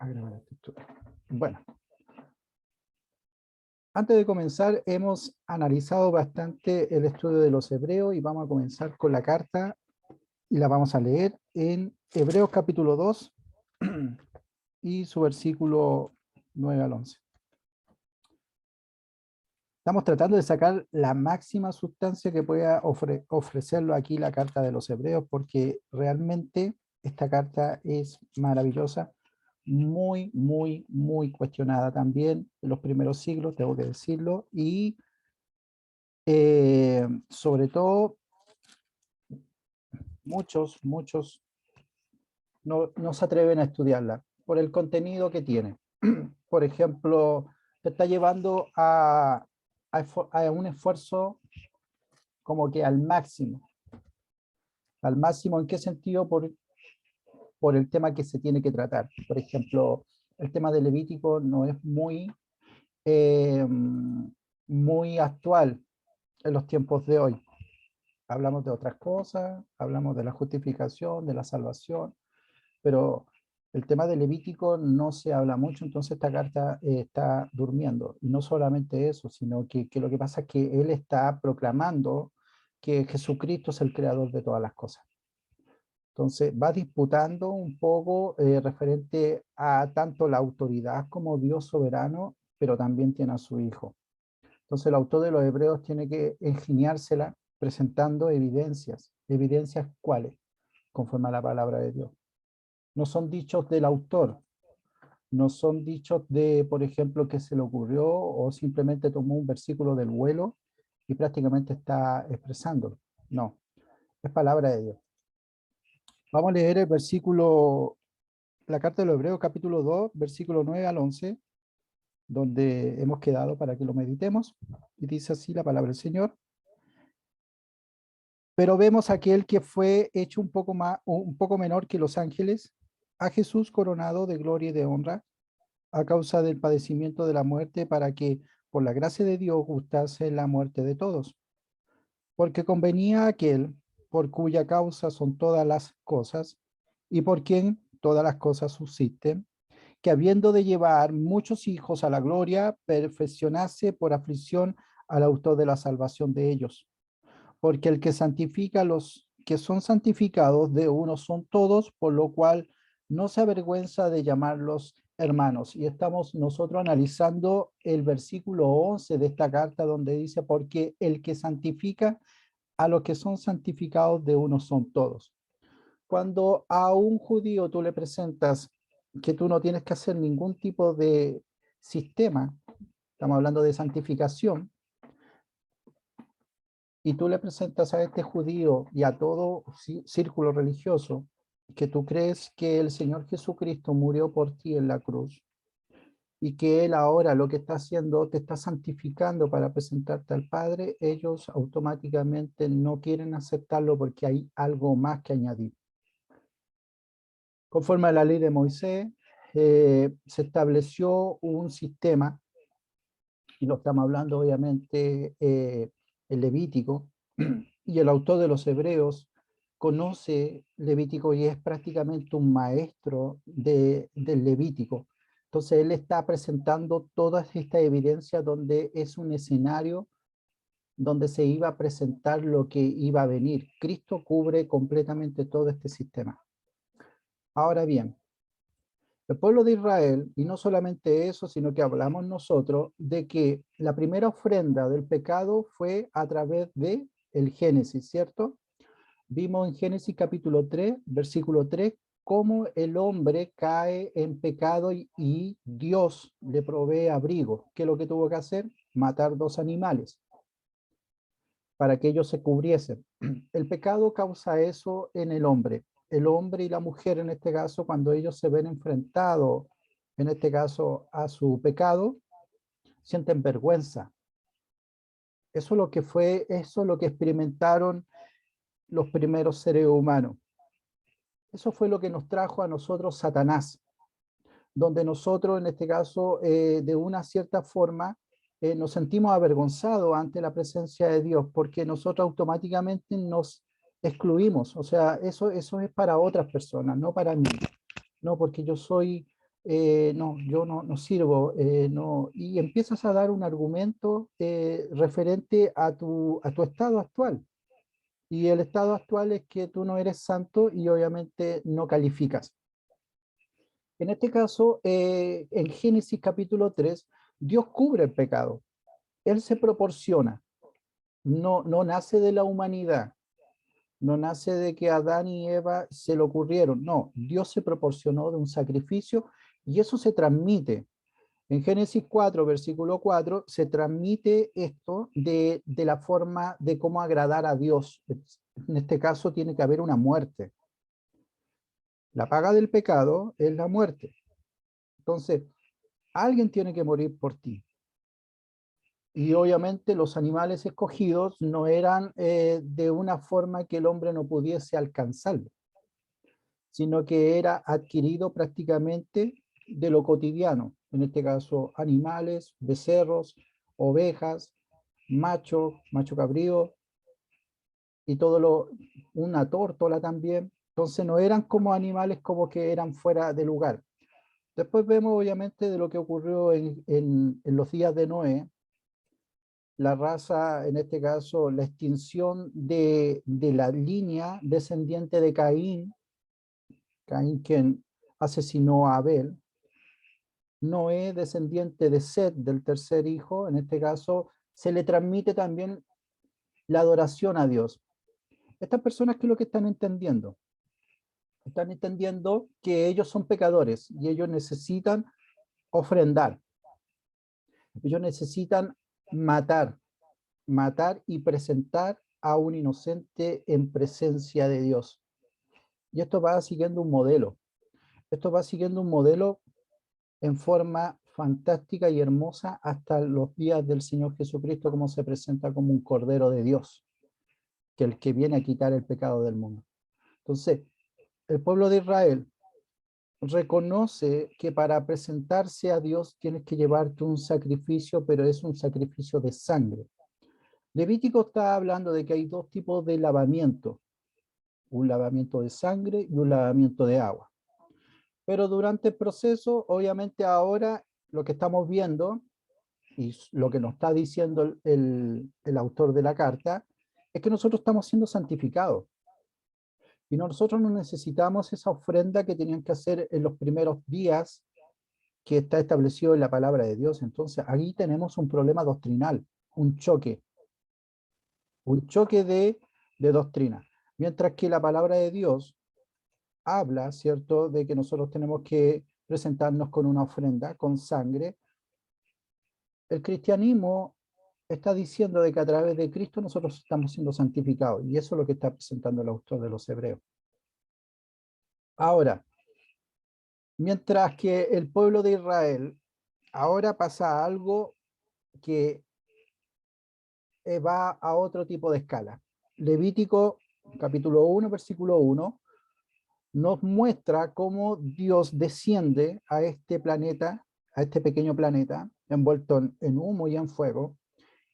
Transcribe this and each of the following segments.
grabar la textura. Bueno, antes de comenzar, hemos analizado bastante el estudio de los hebreos y vamos a comenzar con la carta y la vamos a leer en Hebreos capítulo 2 y su versículo 9 al 11. Estamos tratando de sacar la máxima sustancia que pueda ofrecerlo aquí la carta de los hebreos, porque realmente esta carta es maravillosa, muy cuestionada también en los primeros siglos, tengo que decirlo, y sobre todo muchos no se atreven a estudiarla por el contenido que tiene. Por ejemplo, te está llevando a un esfuerzo como que al máximo. ¿Al máximo en qué sentido? Por el tema que se tiene que tratar. Por ejemplo, el tema de Levítico no es muy actual en los tiempos de hoy. Hablamos de otras cosas, hablamos de la justificación, de la salvación, pero el tema de Levítico no se habla mucho, entonces esta carta está durmiendo. Y no solamente eso, sino que lo que pasa es que él está proclamando que Jesucristo es el creador de todas las cosas. Entonces va disputando un poco referente a tanto la autoridad como Dios soberano, pero también tiene a su Hijo. Entonces el autor de los Hebreos tiene que ingeniársela presentando evidencias. ¿Evidencias cuáles? Conforme a la palabra de Dios. No son dichos del autor, no son dichos de, por ejemplo, que se le ocurrió o simplemente tomó un versículo del vuelo y prácticamente está expresándolo. No, es palabra de Dios. Vamos a leer el versículo, la carta de los Hebreos, capítulo 2, versículo 9 al 11, donde hemos quedado para que lo meditemos. Y dice así la palabra del Señor. Pero vemos a aquel que fue hecho un poco menor que los ángeles, a Jesús coronado de gloria y de honra, a causa del padecimiento de la muerte, para que por la gracia de Dios gustase la muerte de todos. Porque convenía a aquel por cuya causa son todas las cosas, y por quien todas las cosas subsisten, que habiendo de llevar muchos hijos a la gloria, perfeccionase por aflicción al autor de la salvación de ellos. Porque el que santifica a los que son santificados de uno son todos, por lo cual no se avergüenza de llamarlos hermanos. Y estamos nosotros analizando el versículo 11 de esta carta, donde dice, porque el que santifica a los que son santificados de uno son todos. Cuando a un judío tú le presentas que tú no tienes que hacer ningún tipo de sistema, estamos hablando de santificación, y tú le presentas a este judío y a todo círculo religioso que tú crees que el Señor Jesucristo murió por ti en la cruz y que Él ahora lo que está haciendo te está santificando para presentarte al Padre, ellos automáticamente no quieren aceptarlo porque hay algo más que añadir. Conforme a la ley de Moisés, se estableció un sistema, y lo estamos hablando obviamente el Levítico, y el autor de los Hebreos conoce Levítico y es prácticamente un maestro del Levítico. Entonces él está presentando todas estas evidencias donde es un escenario donde se iba a presentar lo que iba a venir. Cristo cubre completamente todo este sistema. Ahora bien, el pueblo de Israel, y no solamente eso, sino que hablamos nosotros de que la primera ofrenda del pecado fue a través de el Génesis, ¿cierto? Vimos en Génesis capítulo 3, versículo 3, cómo el hombre cae en pecado y Dios le provee abrigo. ¿Qué es lo que tuvo que hacer? Matar dos animales para que ellos se cubriesen. El pecado causa eso en el hombre. El hombre y la mujer, en este caso, cuando ellos se ven enfrentados, en este caso, a su pecado, sienten vergüenza. Eso es lo que fue, eso es lo que experimentaron los primeros seres humanos. Eso fue lo que nos trajo a nosotros Satanás, donde nosotros, en este caso, de una cierta forma, nos sentimos avergonzados ante la presencia de Dios, porque nosotros automáticamente nos excluimos. O sea, eso es para otras personas, no para mí. No, porque yo soy no, yo no sirvo, no, y empiezas a dar un argumento referente a tu estado actual. Y el estado actual es que tú no eres santo y obviamente no calificas. En este caso, en Génesis capítulo 3, Dios cubre el pecado. Él se proporciona, no nace de la humanidad, no nace de que Adán y Eva se le ocurrieron, no, Dios se proporcionó de un sacrificio y eso se transmite. En Génesis 4, versículo 4, se transmite esto de la forma de cómo agradar a Dios. En este caso tiene que haber una muerte. La paga del pecado es la muerte. Entonces, alguien tiene que morir por ti. Y obviamente los animales escogidos no eran de una forma que el hombre no pudiese alcanzarlo, sino que era adquirido prácticamente de lo cotidiano, en este caso animales, becerros, ovejas, macho cabrío y una tórtola también. Entonces no eran como animales como que eran fuera de lugar. Después vemos obviamente de lo que ocurrió en los días de Noé, la raza, en este caso, la extinción de la línea descendiente de Caín, Caín quien asesinó a Abel, Noé, descendiente de Set, del tercer hijo, en este caso, se le transmite también la adoración a Dios. Estas personas, ¿qué es lo que están entendiendo? Están entendiendo que ellos son pecadores y ellos necesitan ofrendar. Ellos necesitan matar, matar y presentar a un inocente en presencia de Dios. Y esto va siguiendo un modelo. Esto va siguiendo un modelo en forma fantástica y hermosa hasta los días del Señor Jesucristo, como se presenta como un Cordero de Dios, que el que viene a quitar el pecado del mundo. Entonces, el pueblo de Israel reconoce que para presentarse a Dios tienes que llevarte un sacrificio, pero es un sacrificio de sangre. Levítico está hablando de que hay dos tipos de lavamiento, un lavamiento de sangre y un lavamiento de agua. Pero durante el proceso, obviamente ahora lo que estamos viendo y lo que nos está diciendo el autor de la carta es que nosotros estamos siendo santificados. Y nosotros no necesitamos esa ofrenda que tenían que hacer en los primeros días que está establecido en la palabra de Dios. Entonces, ahí tenemos un problema doctrinal, un choque de doctrina. Mientras que la palabra de Dios habla, ¿cierto?, de que nosotros tenemos que presentarnos con una ofrenda, con sangre. El cristianismo está diciendo de que a través de Cristo nosotros estamos siendo santificados, y eso es lo que está presentando el autor de los Hebreos. Ahora, mientras que el pueblo de Israel ahora pasa algo que va a otro tipo de escala. Levítico capítulo 1, versículo 1, nos muestra cómo Dios desciende a este planeta, a este pequeño planeta, envuelto en humo y en fuego,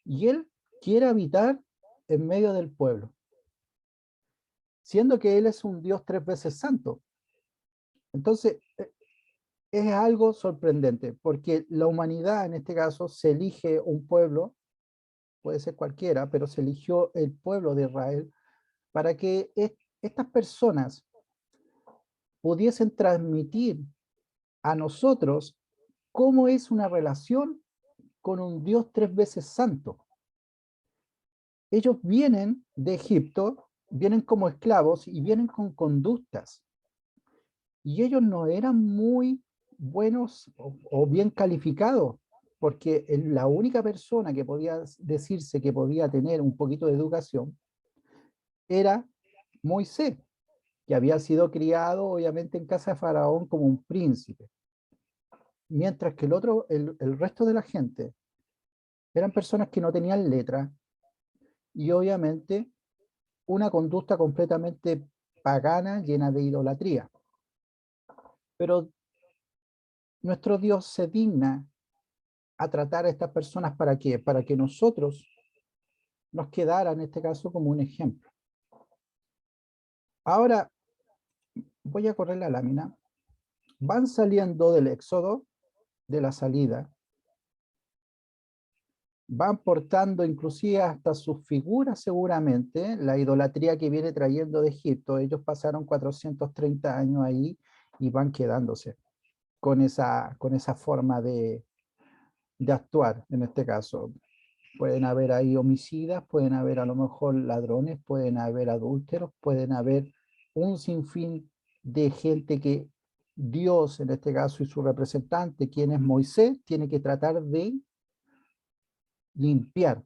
y Él quiere habitar en medio del pueblo, siendo que Él es un Dios 3 veces santo. Entonces, es algo sorprendente, porque la humanidad, en este caso, se elige un pueblo, puede ser cualquiera, pero se eligió el pueblo de Israel para que estas personas pudiesen transmitir a nosotros cómo es una relación con un Dios 3 veces santo. Ellos vienen de Egipto, vienen como esclavos y vienen con conductas. Y ellos no eran muy buenos o bien calificados, porque la única persona que podía decirse que podía tener un poquito de educación era Moisés, que había sido criado obviamente en casa de Faraón como un príncipe. Mientras que el resto de la gente eran personas que no tenían letra y obviamente una conducta completamente pagana, llena de idolatría. Pero nuestro Dios se digna a tratar a estas personas ¿para qué? Para que nosotros nos quedara en este caso como un ejemplo. Ahora voy a correr la lámina van saliendo del éxodo, de la salida, van portando inclusive hasta sus figuras seguramente, la idolatría que viene trayendo de Egipto. Ellos pasaron 430 años ahí y van quedándose con esa forma de actuar en este caso. Pueden haber ahí homicidas, pueden haber a lo mejor ladrones, pueden haber adúlteros, pueden haber un sinfín de gente que Dios, en este caso, y su representante, quien es Moisés, tiene que tratar de limpiar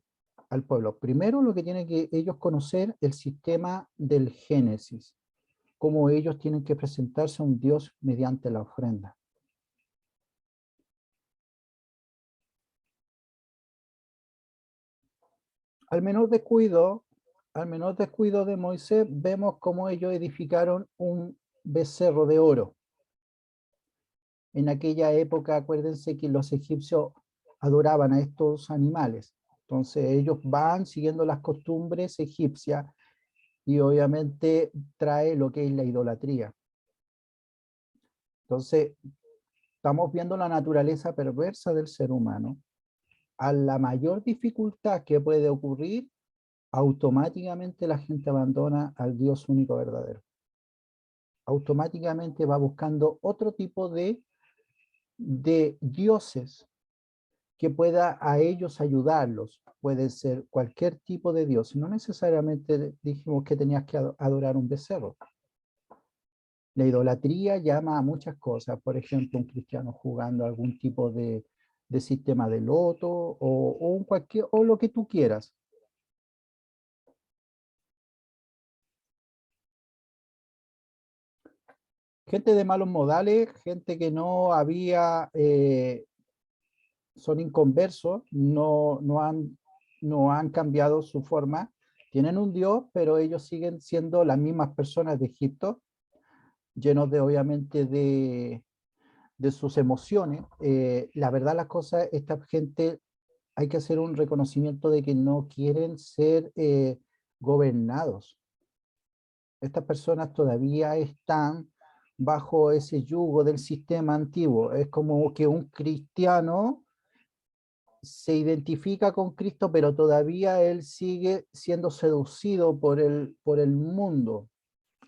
al pueblo. Primero lo que tienen que ellos conocer el sistema del Génesis, cómo ellos tienen que presentarse a un Dios mediante la ofrenda. Al menor descuido, al menor descuido de Moisés, vemos cómo ellos edificaron un becerro de oro. En aquella época, acuérdense que los egipcios adoraban a estos animales. Entonces ellos van siguiendo las costumbres egipcias y obviamente trae lo que es la idolatría. Entonces, estamos viendo la naturaleza perversa del ser humano. A la mayor dificultad que puede ocurrir, automáticamente la gente abandona al Dios único verdadero. Automáticamente va buscando otro tipo de dioses que pueda a ellos ayudarlos. Puede ser cualquier tipo de dios. No necesariamente dijimos que tenías que adorar un becerro. La idolatría llama a muchas cosas. Por ejemplo, un cristiano jugando algún tipo de sistema de loto o lo que tú quieras. Gente de malos modales, gente que no había, son inconversos, no han cambiado su forma. Tienen un Dios, pero ellos siguen siendo las mismas personas de Egipto, llenos de obviamente de sus emociones. La verdad las cosas, esta gente hay que hacer un reconocimiento de que no quieren ser gobernados. Estas personas todavía están bajo ese yugo del sistema antiguo. Es como que un cristiano se identifica con Cristo, pero todavía él sigue siendo seducido por el mundo.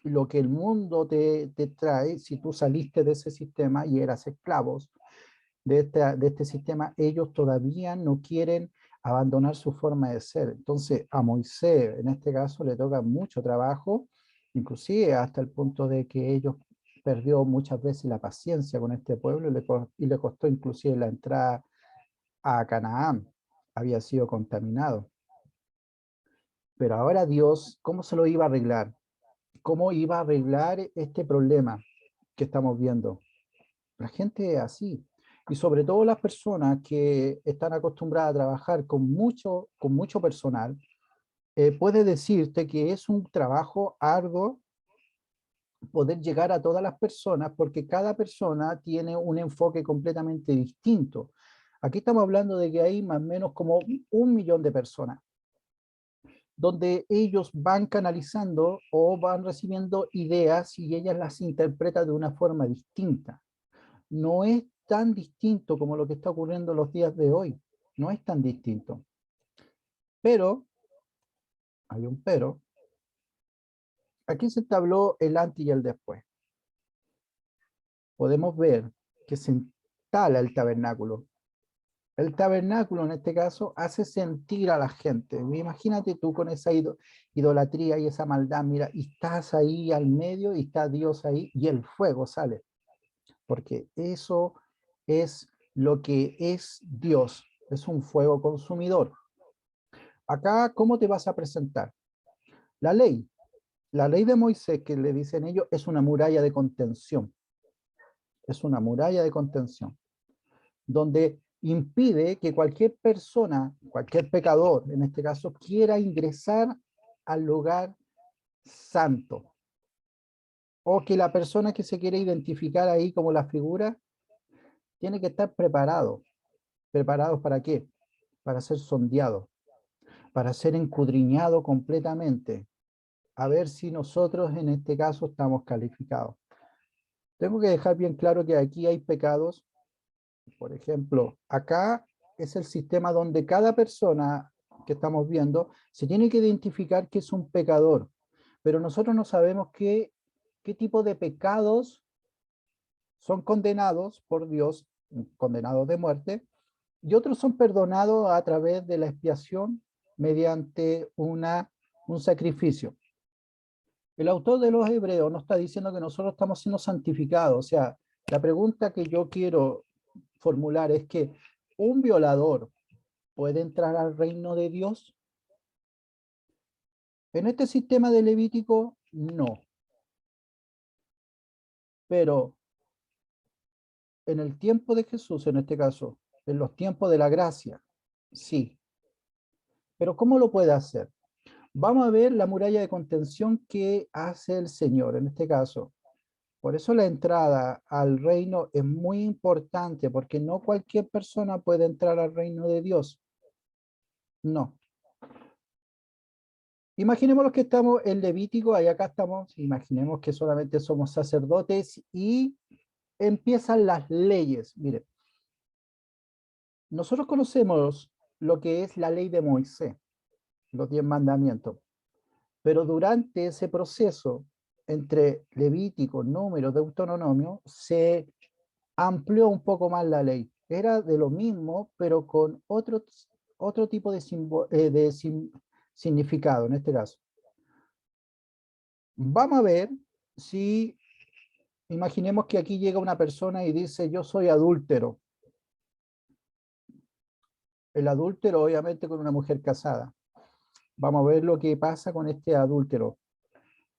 Lo que el mundo te trae, si tú saliste de ese sistema y eras esclavos de este sistema, ellos todavía no quieren abandonar su forma de ser. Entonces, a Moisés, en este caso, le toca mucho trabajo, inclusive hasta el punto de que ellos perdió muchas veces la paciencia con este pueblo y le costó inclusive la entrada a Canaán, había sido contaminado. Pero ahora Dios, ¿cómo se lo iba a arreglar? ¿Cómo iba a arreglar este problema que estamos viendo? La gente es así. Y sobre todo las personas que están acostumbradas a trabajar con mucho personal, puede decirte que es un trabajo arduo poder llegar a todas las personas porque cada persona tiene un enfoque completamente distinto. Aquí estamos hablando de que hay más o menos como 1 millón de personas, donde ellos van canalizando o van recibiendo ideas y ellas las interpretan de una forma distinta. No es tan distinto como lo que está ocurriendo los días de hoy. No es tan distinto. Pero, hay un pero, aquí se entabló el antes y el después. Podemos ver que se instala el tabernáculo. El tabernáculo, en este caso, hace sentir a la gente. Imagínate tú con esa idolatría y esa maldad, mira, y estás ahí al medio y está Dios ahí y el fuego sale. Porque eso es lo que es Dios. Es un fuego consumidor. Acá, ¿cómo te vas a presentar? La ley. La ley de Moisés, que le dicen ellos, es una muralla de contención. Es una muralla de contención, donde impide que cualquier persona, cualquier pecador, en este caso, quiera ingresar al lugar santo. O que la persona que se quiere identificar ahí como la figura, tiene que estar preparado. ¿Preparados para qué? Para ser sondeado, para ser escudriñado completamente, a ver si nosotros en este caso estamos calificados. Tengo que dejar bien claro que aquí hay pecados. Por ejemplo, acá es el sistema donde cada persona que estamos viendo se tiene que identificar que es un pecador, pero nosotros no sabemos qué tipo de pecados son condenados por Dios, condenados de muerte, y otros son perdonados a través de la expiación mediante un sacrificio. El autor de los Hebreos no está diciendo que nosotros estamos siendo santificados. O sea, la pregunta que yo quiero formular es que un violador puede entrar al reino de Dios. En este sistema de Levítico, no. Pero en el tiempo de Jesús, en este caso, en los tiempos de la gracia, sí. Pero ¿cómo lo puede hacer? Vamos a ver la muralla de contención que hace el Señor en este caso. Por eso la entrada al reino es muy importante, porque no cualquier persona puede entrar al reino de Dios. No. Imaginemos los que estamos en Levítico, y acá estamos, imaginemos que solamente somos sacerdotes y empiezan las leyes. Mire, nosotros conocemos lo que es la ley de Moisés, los 10 mandamientos, pero durante ese proceso entre Levítico, Número, Deuteronomio, se amplió un poco más la ley. Era de lo mismo, pero con otro tipo de, significado en este caso. Vamos a ver si, imaginemos que aquí llega una persona y dice, yo soy adúltero. El adúltero, obviamente, con una mujer casada. Vamos a ver lo que pasa con este adúltero.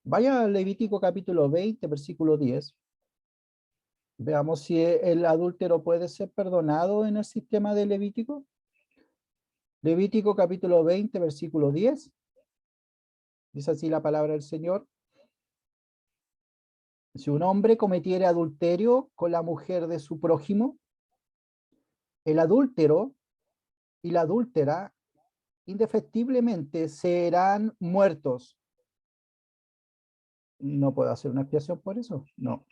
Vaya a Levítico capítulo 20, versículo 10. Veamos si el adúltero puede ser perdonado en el sistema de Levítico. Levítico capítulo 20, versículo 10. Dice así la palabra del Señor. Si un hombre cometiere adulterio con la mujer de su prójimo, el adúltero y la adúltera indefectiblemente serán muertos. ¿No puedo hacer una expiación por eso? No.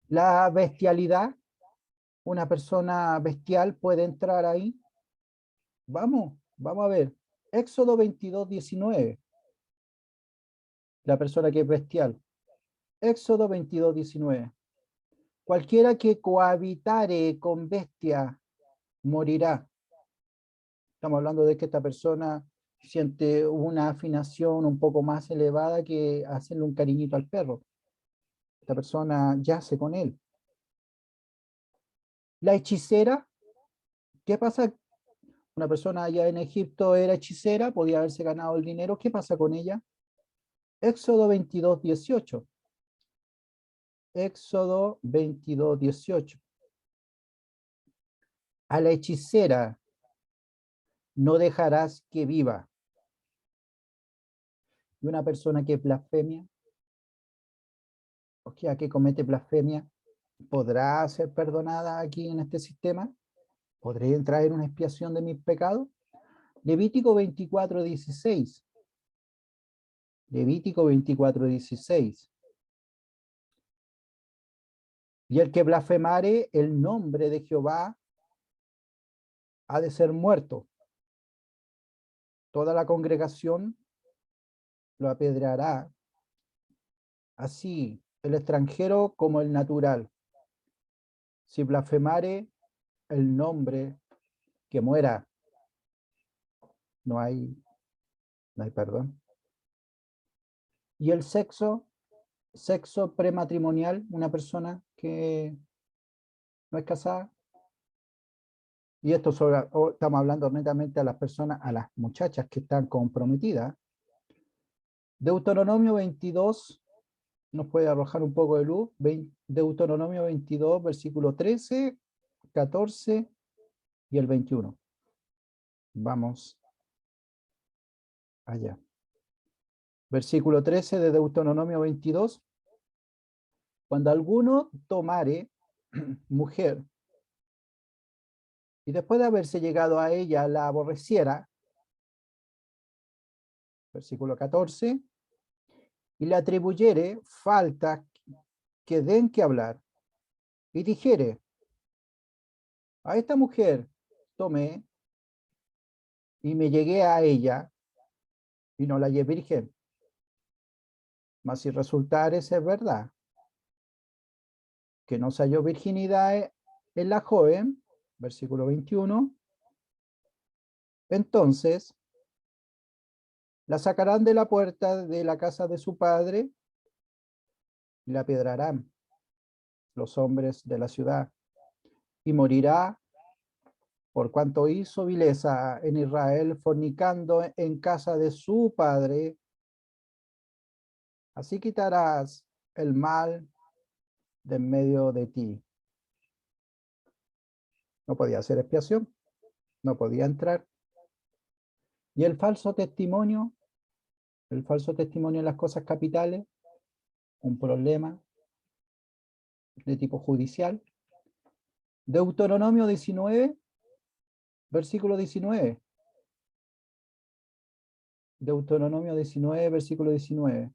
La bestialidad, una persona bestial puede entrar ahí. Vamos a ver. Éxodo 22, 19. La persona que es bestial. Éxodo 22, 19. Cualquiera que cohabitare con bestia morirá. Estamos hablando de que esta persona siente una afinación un poco más elevada que hacerle un cariñito al perro. Esta persona yace con él. La hechicera, ¿qué pasa? Una persona allá en Egipto era hechicera, podía haberse ganado el dinero. ¿Qué pasa con ella? Éxodo 22, 18. Éxodo 22, 18. A la hechicera no dejarás que viva. Y una persona que blasfemia, o sea, que comete blasfemia, ¿podrá ser perdonada aquí en este sistema? ¿Podré entrar en una expiación de mis pecados? Levítico 24, 16. Levítico 24, 16. Y el que blasfemare el nombre de Jehová ha de ser muerto. Toda la congregación lo apedreará, así el extranjero como el natural. Si blasfemare el nombre, que muera. No hay, no hay perdón. Y el sexo prematrimonial, una persona que no es casada. Y esto estamos hablando netamente a las personas, a las muchachas que están comprometidas. Deuteronomio 22 nos puede arrojar un poco de luz. Deuteronomio 22, versículo 13, 14 y el 21. Vamos allá. Versículo 13 de Deuteronomio 22. Cuando alguno tomare mujer y después de haberse llegado a ella la aborreciera, versículo 14, y le atribuyere falta que den que hablar, y dijere, a esta mujer tomé y me llegué a ella y no la hallé virgen. Mas si resultare ser verdad que no se halló virginidad en la joven, versículo 21, entonces la sacarán de la puerta de la casa de su padre y la apiedrarán los hombres de la ciudad, y morirá por cuanto hizo vileza en Israel, fornicando en casa de su padre. Así quitarás el mal de en medio de ti. No podía hacer expiación, no podía entrar. Y el falso testimonio en las cosas capitales, un problema de tipo judicial. Deuteronomio 19, versículo 19. Deuteronomio 19, versículo 19.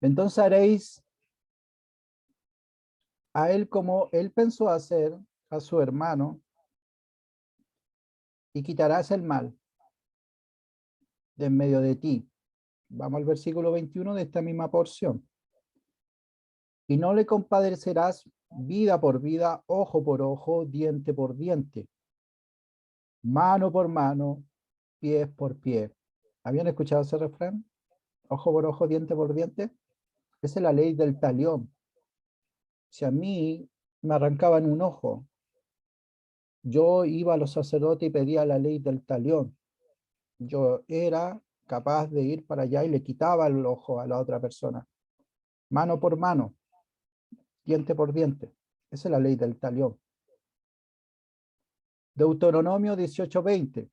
Entonces haréis a él como él pensó hacer a su hermano, y quitarás el mal de en medio de ti. Vamos al versículo 21 de esta misma porción. Y no le compadecerás vida por vida, ojo por ojo, diente por diente, mano por mano, pies por pie. ¿Habían escuchado ese refrán? Ojo por ojo, diente por diente. Esa es la ley del talión. Si a mí me arrancaban un ojo, yo iba a los sacerdotes y pedía la ley del talión. Yo era capaz de ir para allá y le quitaba el ojo a la otra persona. Mano por mano, diente por diente. Esa es la ley del talión. Deuteronomio 18:20.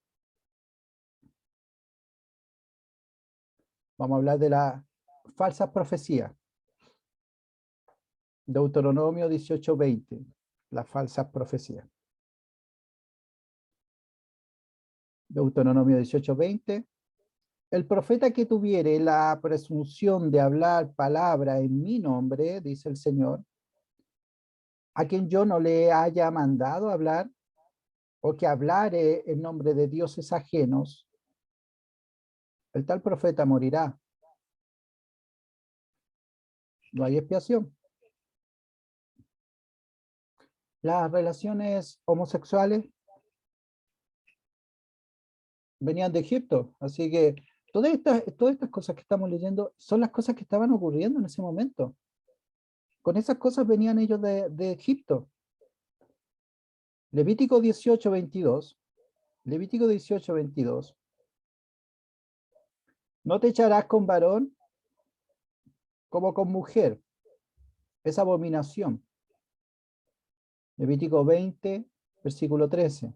Vamos a hablar de las falsas profecías. Deuteronomio 18:20. Las falsas profecías. Deuteronomio 18:20. El profeta que tuviere la presunción de hablar palabra en mi nombre, dice el Señor, a quien yo no le haya mandado hablar, o que hablare en nombre de dioses ajenos, el tal profeta morirá. No hay expiación. Las relaciones homosexuales venían de Egipto, así que todas estas cosas que estamos leyendo son las cosas que estaban ocurriendo en ese momento. Con esas cosas venían ellos de Egipto. Levítico 18:22. Levítico 18:22. No te echarás con varón como con mujer. Es abominación. Levítico 20, versículo 13.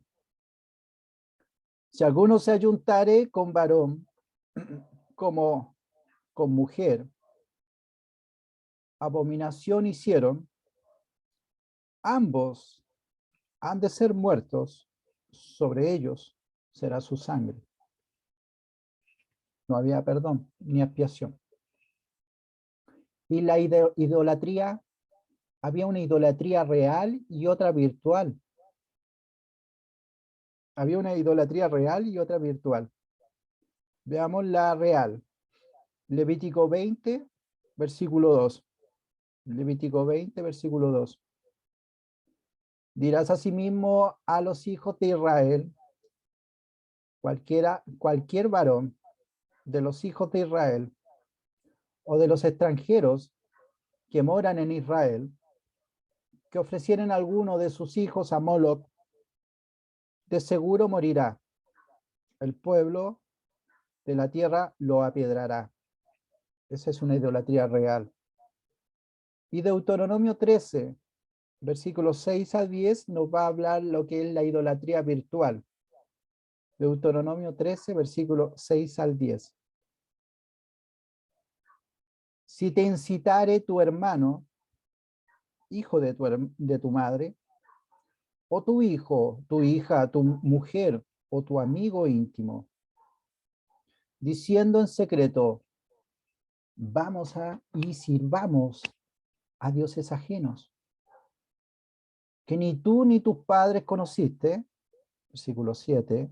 Si alguno se ayuntare con varón como con mujer, abominación hicieron, ambos han de ser muertos, sobre ellos será su sangre. No había perdón ni expiación. Y la idolatría, había una idolatría real y otra virtual. Había una idolatría real y otra virtual. Veamos la real. Levítico 20, versículo 2. Levítico 20, versículo 2. Dirás asimismo a los hijos de Israel, cualquier varón de los hijos de Israel o de los extranjeros que moran en Israel, que ofrecieren alguno de sus hijos a Moloch, de seguro morirá. El pueblo de la tierra lo apiedrará. Esa es una idolatría real. Y Deuteronomio 13, versículos 6 a 10, nos va a hablar lo que es la idolatría virtual. Deuteronomio 13, versículos 6 al 10. Si te incitare tu hermano, hijo de tu madre, o tu hijo, tu hija, tu mujer, o tu amigo íntimo, diciendo en secreto, vamos y sirvamos a dioses ajenos, que ni tú ni tus padres conociste, versículo 7,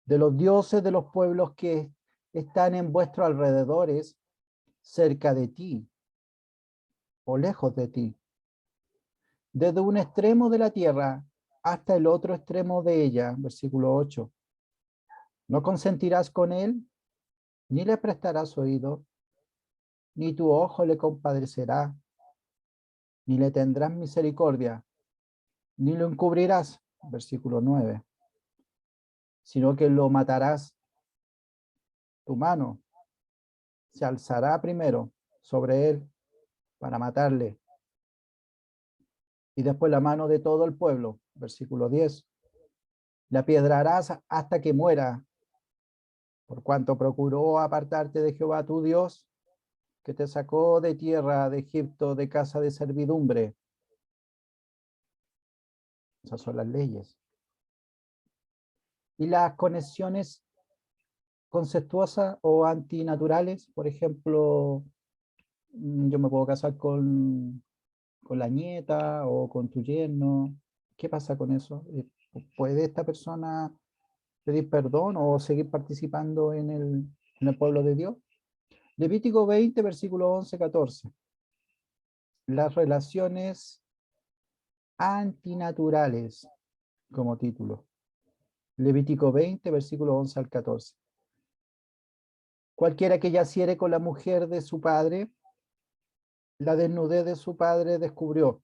de los dioses de los pueblos que están en vuestros alrededores, cerca de ti o lejos de ti, desde un extremo de la tierra hasta el otro extremo de ella, versículo 8. No consentirás con él, ni le prestarás oído, ni tu ojo le compadecerá, ni le tendrás misericordia, ni lo encubrirás, versículo 9, sino que lo matarás. Tu mano se alzará primero sobre él para matarle, y después la mano de todo el pueblo, versículo 10. La apiedrarás hasta que muera, por cuanto procuró apartarte de Jehová tu Dios, que te sacó de tierra de Egipto, de casa de servidumbre. Esas son las leyes. Y las conexiones conceptuosas o antinaturales, por ejemplo, yo me puedo casar con la nieta o con tu yerno. ¿Qué pasa con eso? ¿Puede esta persona pedir perdón o seguir participando en el pueblo de Dios? Levítico 20, versículo 11, 14. Las relaciones antinaturales, como título. Levítico 20, versículo 11 al 14. Cualquiera que yaciere con la mujer de su padre, la desnudez de su padre descubrió.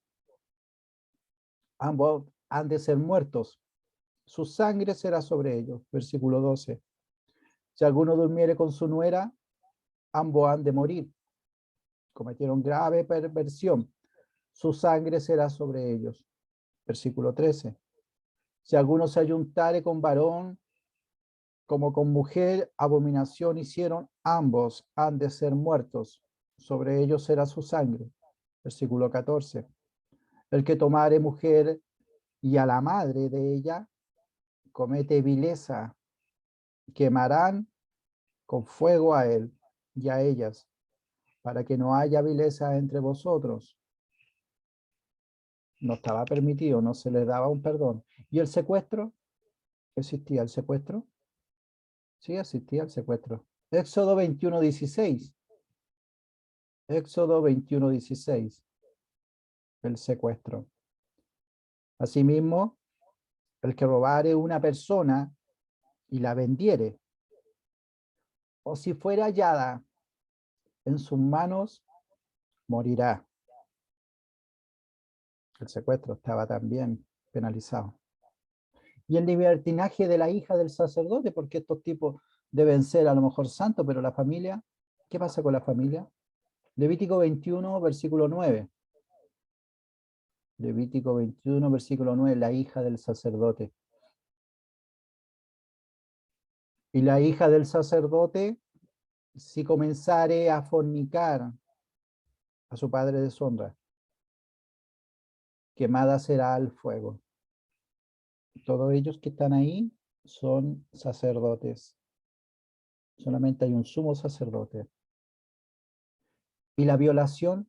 Ambos han de ser muertos. Su sangre será sobre ellos. Versículo 12. Si alguno durmiere con su nuera, ambos han de morir. Cometieron grave perversión. Su sangre será sobre ellos. Versículo 13. Si alguno se ayuntare con varón, como con mujer, abominación hicieron, ambos han de ser muertos. Sobre ellos será su sangre. Versículo 14. El que tomare mujer y a la madre de ella, comete vileza, quemarán con fuego a él y a ellas, para que no haya vileza entre vosotros. No estaba permitido, no se le daba un perdón. ¿Y el secuestro? ¿Existía el secuestro? Sí, existía el secuestro. Éxodo 21, 16. Éxodo 21, 16. El secuestro. Asimismo, el que robare una persona y la vendiere, o si fuera hallada en sus manos, morirá. El secuestro estaba también penalizado. Y el libertinaje de la hija del sacerdote, porque estos tipos deben ser a lo mejor santos, pero la familia, ¿qué pasa con la familia? Levítico 21, versículo 9. Levítico 21, versículo 9, la hija del sacerdote. Y la hija del sacerdote, si comenzare a fornicar, a su padre deshonra, quemada será al fuego. Todos ellos que están ahí son sacerdotes. Solamente hay un sumo sacerdote. Y la violación,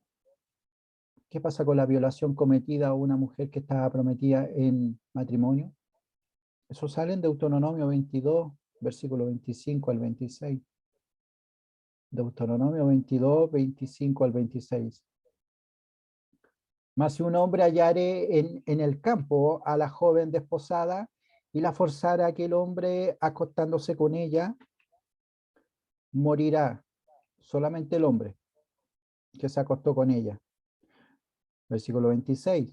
¿qué pasa con la violación cometida a una mujer que estaba prometida en matrimonio? Eso sale en Deuteronomio 22, versículo 25 al 26. Deuteronomio 22, 25 al 26. Mas si un hombre hallare en el campo a la joven desposada y la forzara a aquel hombre acostándose con ella, morirá solamente el hombre que se acostó con ella. Versículo 26.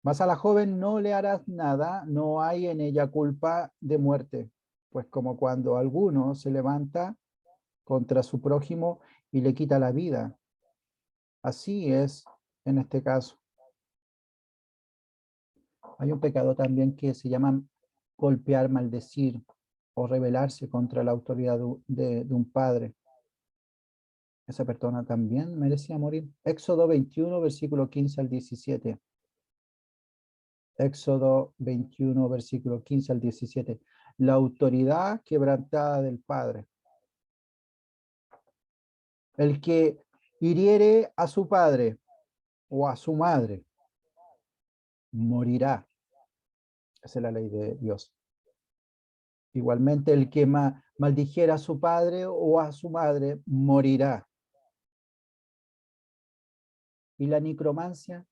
Mas a la joven no le harás nada, no hay en ella culpa de muerte, pues como cuando alguno se levanta contra su prójimo y le quita la vida. Así es en este caso. Hay un pecado también que se llama golpear, maldecir o rebelarse contra la autoridad de un padre. Esa persona también merecía morir. Éxodo 21, versículo 15 al 17. Éxodo 21, versículo 15 al 17. La autoridad quebrantada del padre. El que hiriere a su padre o a su madre, morirá. Esa es la ley de Dios. Igualmente el que maldijera a su padre o a su madre, morirá. ¿Y la necromancia?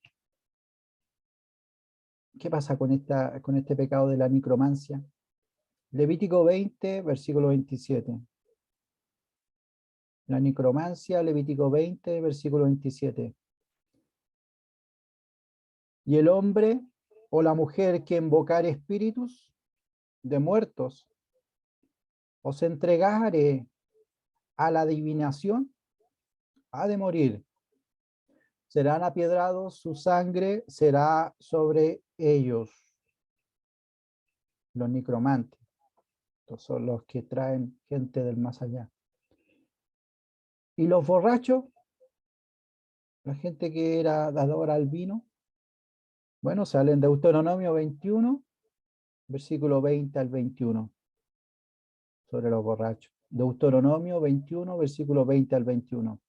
¿Qué pasa con este pecado de la necromancia? Levítico 20, versículo 27. La necromancia, Levítico 20, versículo 27. Y el hombre o la mujer que invocare espíritus de muertos o se entregare a la adivinación, ha de morir. Serán apiedrados, su sangre será sobre ellos. Los necromantes, estos son los que traen gente del más allá. Y los borrachos, la gente que era dadora al vino, bueno, salen de Deuteronomio 21, versículo 20 al 21, sobre los borrachos. Deuteronomio 21, versículo 20 al 21.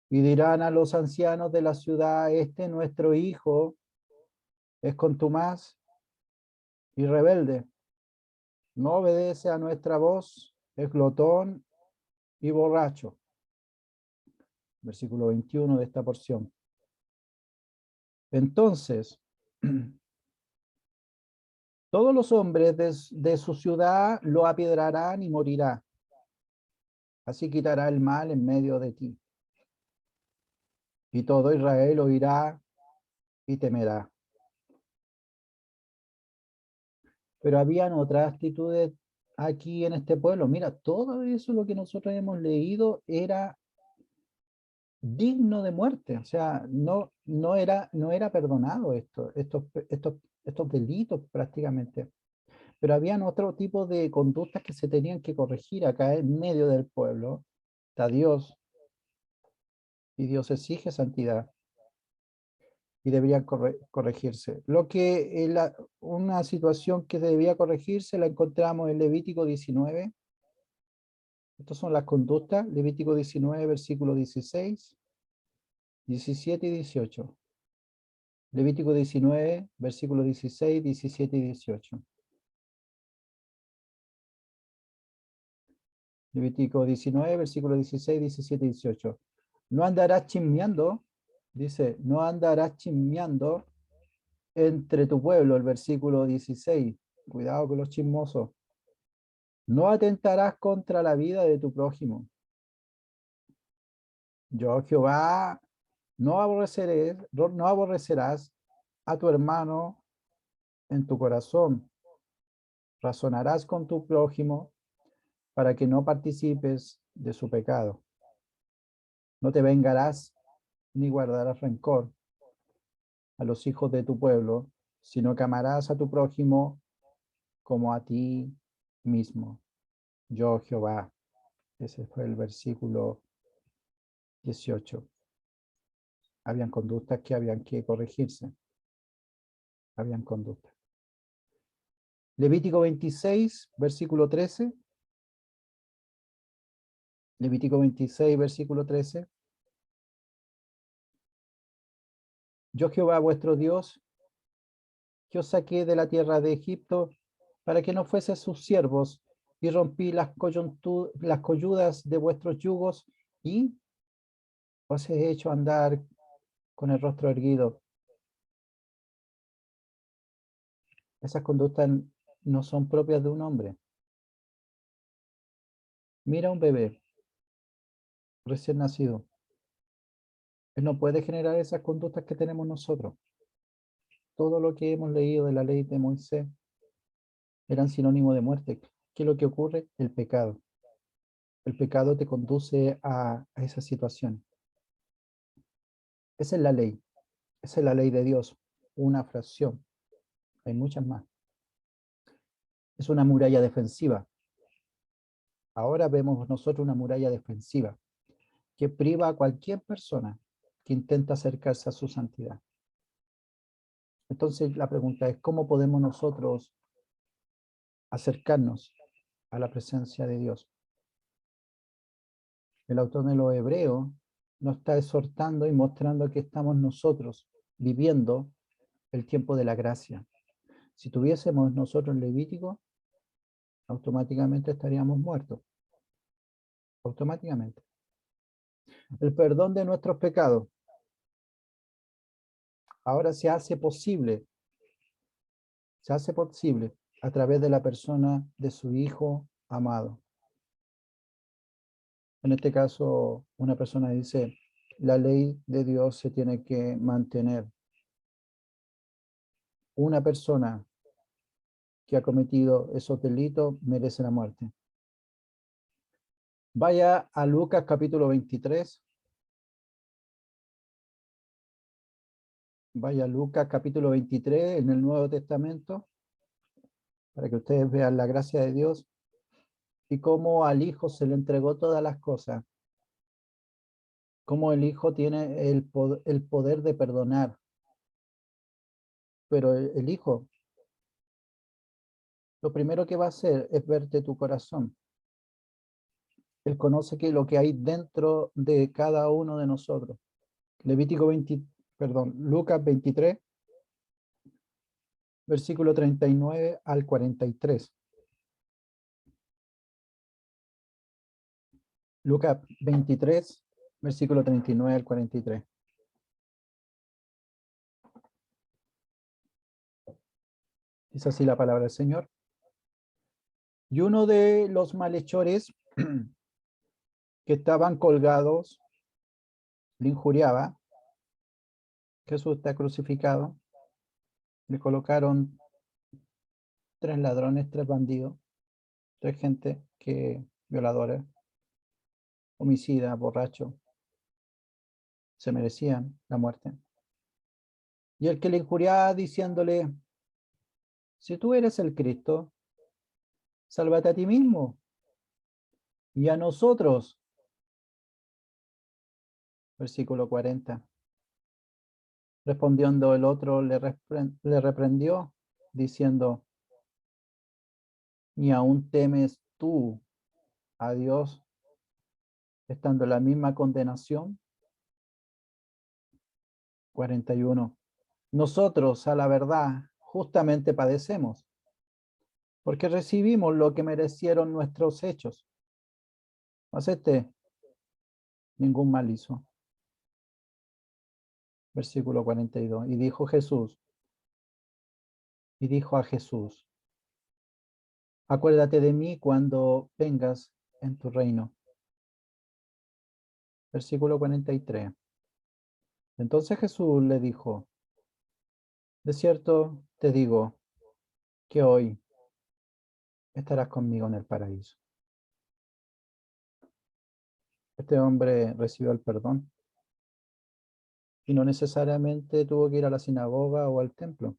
Y dirán a los ancianos de la ciudad, este nuestro hijo es contumaz y rebelde, no obedece a nuestra voz, es glotón y borracho. Versículo 21 de esta porción. Entonces, todos los hombres de su ciudad lo apiedrarán y morirá. Así quitará el mal en medio de ti. Y todo Israel oirá y temerá. Pero habían otras actitudes aquí en este pueblo. Mira, todo eso lo que nosotros hemos leído era digno de muerte. O sea, no era perdonado estos delitos prácticamente. Pero habían otro tipo de conductas que se tenían que corregir acá en medio del pueblo. Está Dios, y Dios exige santidad, y deberían corregirse. Una situación que debía corregirse la encontramos en Levítico 19. Estas son las conductas, Levítico 19, versículo 16, 17 y 18. Levítico 19, versículo 16, 17 y 18. Levítico 19, versículo 16, 17 y 18. No andarás chismeando, dice, no andarás chismeando entre tu pueblo, el versículo 16. Cuidado con los chismosos. No atentarás contra la vida de tu prójimo. Yo, Jehová, no aborrecerás a tu hermano en tu corazón. Razonarás con tu prójimo para que no participes de su pecado. No te vengarás ni guardarás rencor a los hijos de tu pueblo, sino que amarás a tu prójimo como a ti mismo. Yo, Jehová. Ese fue el versículo 18. Habían conductas que habían que corregirse. Habían conductas. Levítico 26, versículo 13. Levítico 26, versículo 13. Yo, Jehová, vuestro Dios, que os saqué de la tierra de Egipto, para que no fuese sus siervos, y rompí las coyudas de vuestros yugos, y os he hecho andar con el rostro erguido. Esas conductas no son propias de un hombre. Mira un bebé recién nacido. Él no puede generar esas conductas que tenemos nosotros. Todo lo que hemos leído de la ley de Moisés eran sinónimo de muerte. ¿Qué es lo que ocurre? El pecado. El pecado te conduce a esa situación. Esa es la ley. Esa es la ley de Dios. Una fracción. Hay muchas más. Es una muralla defensiva. Ahora vemos nosotros una muralla defensiva que priva a cualquier persona que intenta acercarse a su santidad. Entonces la pregunta es, ¿cómo podemos nosotros acercarnos a la presencia de Dios? El autor de los Hebreos nos está exhortando y mostrando que estamos nosotros viviendo el tiempo de la gracia. Si tuviésemos nosotros Levítico, automáticamente estaríamos muertos. Automáticamente. El perdón de nuestros pecados ahora se hace posible a través de la persona de su Hijo amado. En este caso, una persona dice, la ley de Dios se tiene que mantener. Una persona que ha cometido esos delitos merece la muerte. Vaya a Lucas capítulo 23. Vaya a Lucas capítulo 23 en el Nuevo Testamento, para que ustedes vean la gracia de Dios y cómo al Hijo se le entregó todas las cosas. Cómo el Hijo tiene el poder de perdonar. Pero el Hijo, lo primero que va a hacer es verte tu corazón. Él conoce que lo que hay dentro de cada uno de nosotros. Lucas 23, versículo 39 al 43. Lucas 23, versículo 39 al 43. Dice así la palabra del Señor. Y uno de los malhechores que estaban colgados le injuriaba. Jesús está crucificado. Le colocaron 3 ladrones, 3 bandidos, 3 gente que violadores, homicidas, borrachos, se merecían la muerte. Y el que le injuriaba diciéndole, si tú eres el Cristo, sálvate a ti mismo y a nosotros. Versículo 40. Respondiendo el otro, le reprendió, diciendo, ¿ni aún temes tú a Dios, estando en la misma condenación? 41. Nosotros, a la verdad, justamente padecemos, porque recibimos lo que merecieron nuestros hechos. Mas ningún mal hizo. Versículo 42. Y dijo a Jesús, acuérdate de mí cuando vengas en tu reino. Versículo 43. Entonces Jesús le dijo, de cierto te digo que hoy estarás conmigo en el paraíso. Este hombre recibió el perdón y no necesariamente tuvo que ir a la sinagoga o al templo.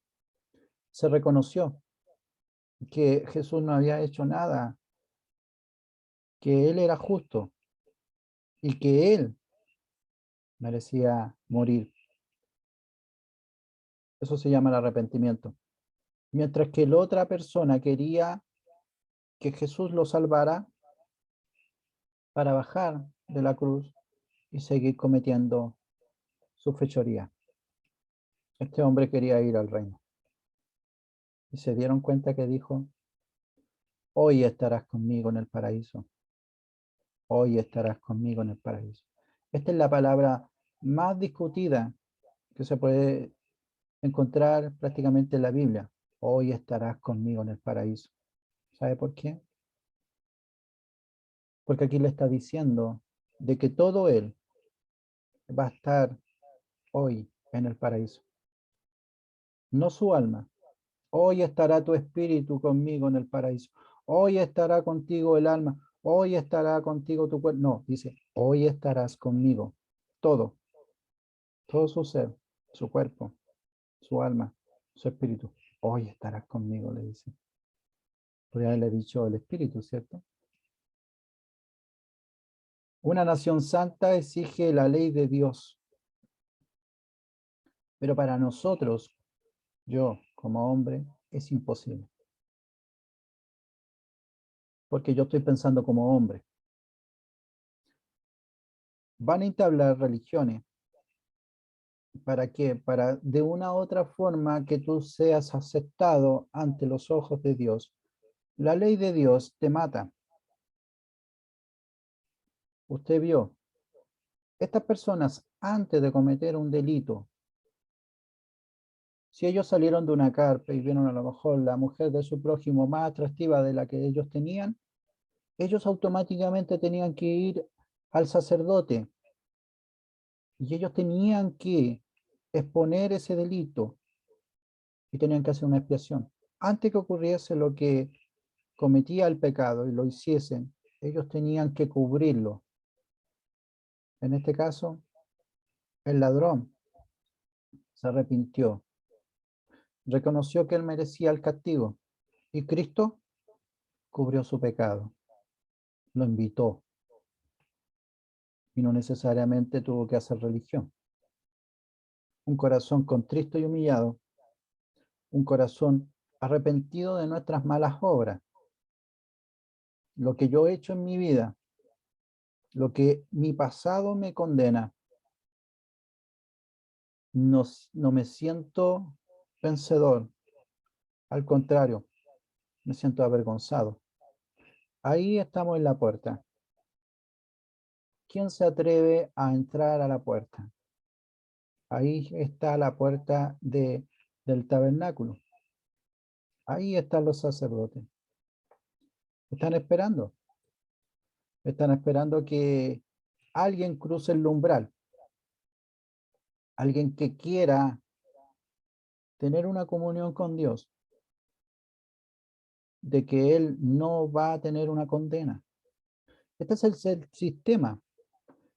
Se reconoció que Jesús no había hecho nada, que él era justo y que él merecía morir. Eso se llama el arrepentimiento. Mientras que la otra persona quería que Jesús lo salvara para bajar de la cruz y seguir cometiendo su fechoría. Este hombre quería ir al reino. Y se dieron cuenta que dijo, hoy estarás conmigo en el paraíso. Hoy estarás conmigo en el paraíso. Esta es la palabra más discutida que se puede encontrar prácticamente en la Biblia. Hoy estarás conmigo en el paraíso. ¿Sabe por qué? Porque aquí le está diciendo de que todo él va a estar hoy en el paraíso. No su alma. Hoy estará tu espíritu conmigo en el paraíso. Hoy estará contigo el alma. Hoy estará contigo tu cuerpo. No, dice, hoy estarás conmigo. Todo, todo su ser, su cuerpo, su alma, su espíritu. Hoy estarás conmigo, le dice. Podría haberle dicho el espíritu, ¿cierto? Una nación santa exige la ley de Dios. Pero para nosotros, yo como hombre, es imposible. Porque yo estoy pensando como hombre. van a entablar religiones. ¿Para qué? Para de una u otra forma que tú seas aceptado ante los ojos de Dios. La ley de Dios te mata. Usted vio, estas personas antes de cometer un delito, si ellos salieron de una carpa y vieron a lo mejor la mujer de su prójimo más atractiva de la que ellos tenían, ellos automáticamente tenían que ir al sacerdote y ellos tenían que exponer ese delito y tenían que hacer una expiación. Antes que ocurriese lo que cometía el pecado y lo hiciesen, ellos tenían que cubrirlo. En este caso, el ladrón se arrepintió, reconoció que él merecía el castigo y Cristo cubrió su pecado, lo invitó y no necesariamente tuvo que hacer religión. Un corazón contristo y humillado, un corazón arrepentido de nuestras malas obras, lo que yo he hecho en mi vida, lo que mi pasado me condena. No me siento vencedor, al contrario, me siento avergonzado. Ahí estamos en la puerta. ¿Quién se atreve a entrar a la puerta? Ahí está la puerta del tabernáculo. Ahí están los sacerdotes. Están esperando. Están esperando que alguien cruce el umbral. Alguien que quiera tener una comunión con Dios, de que Él no va a tener una condena. Este es el sistema.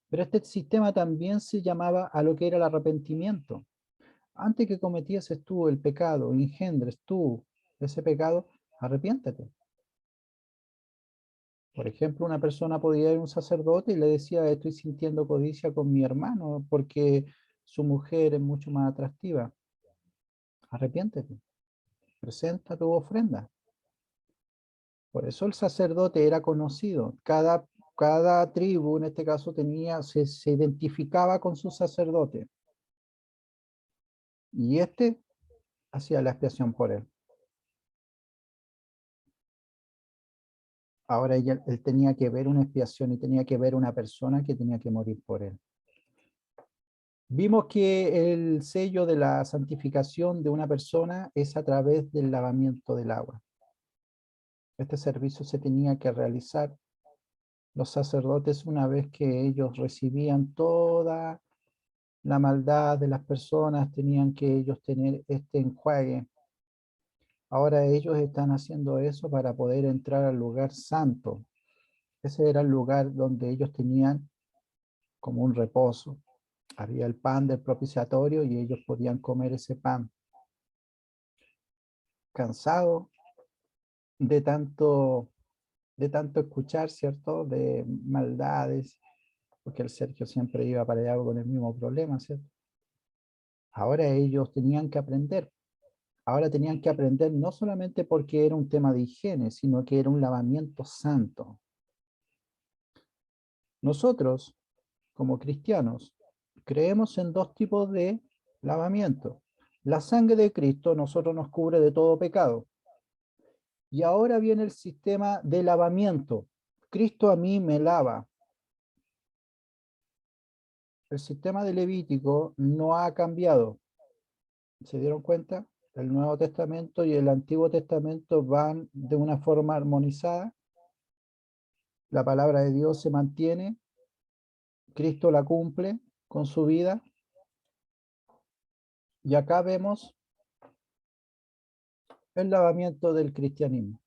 Pero este sistema también se llamaba a lo que era el arrepentimiento. Antes que cometieses tú el pecado, engendres tú ese pecado, arrepiéntate. Por ejemplo, una persona podía ir a un sacerdote y le decía, estoy sintiendo codicia con mi hermano porque su mujer es mucho más atractiva. Arrepiéntete, presenta tu ofrenda. Por eso el sacerdote era conocido. Cada tribu, en este caso, se identificaba con su sacerdote. Y este hacía la expiación por él. Ahora él tenía que ver una expiación y tenía que ver una persona que tenía que morir por él. Vimos que el sello de la santificación de una persona es a través del lavamiento del agua. Este servicio se tenía que realizar los sacerdotes una vez que ellos recibían toda la maldad de las personas, tenían que ellos tener este enjuague. Ahora ellos están haciendo eso para poder entrar al lugar santo. Ese era el lugar donde ellos tenían como un reposo. Había el pan del propiciatorio y ellos podían comer ese pan. Cansado de tanto, de tanto escuchar, ¿cierto? De maldades, porque el Sergio siempre iba para allá con el mismo problema, ¿cierto? Ahora ellos tenían que aprender. Ahora tenían que aprender no solamente porque era un tema de higiene, sino que era un lavamiento santo. Nosotros, como cristianos, creemos en dos tipos de lavamiento. La sangre de Cristo nosotros nos cubre de todo pecado. Y ahora viene el sistema de lavamiento. Cristo a mí me lava. El sistema de Levítico no ha cambiado. ¿Se dieron cuenta? El Nuevo Testamento y el Antiguo Testamento van de una forma armonizada. La palabra de Dios se mantiene. Cristo la cumple con su vida. Y acá vemos el lavamiento del cristianismo.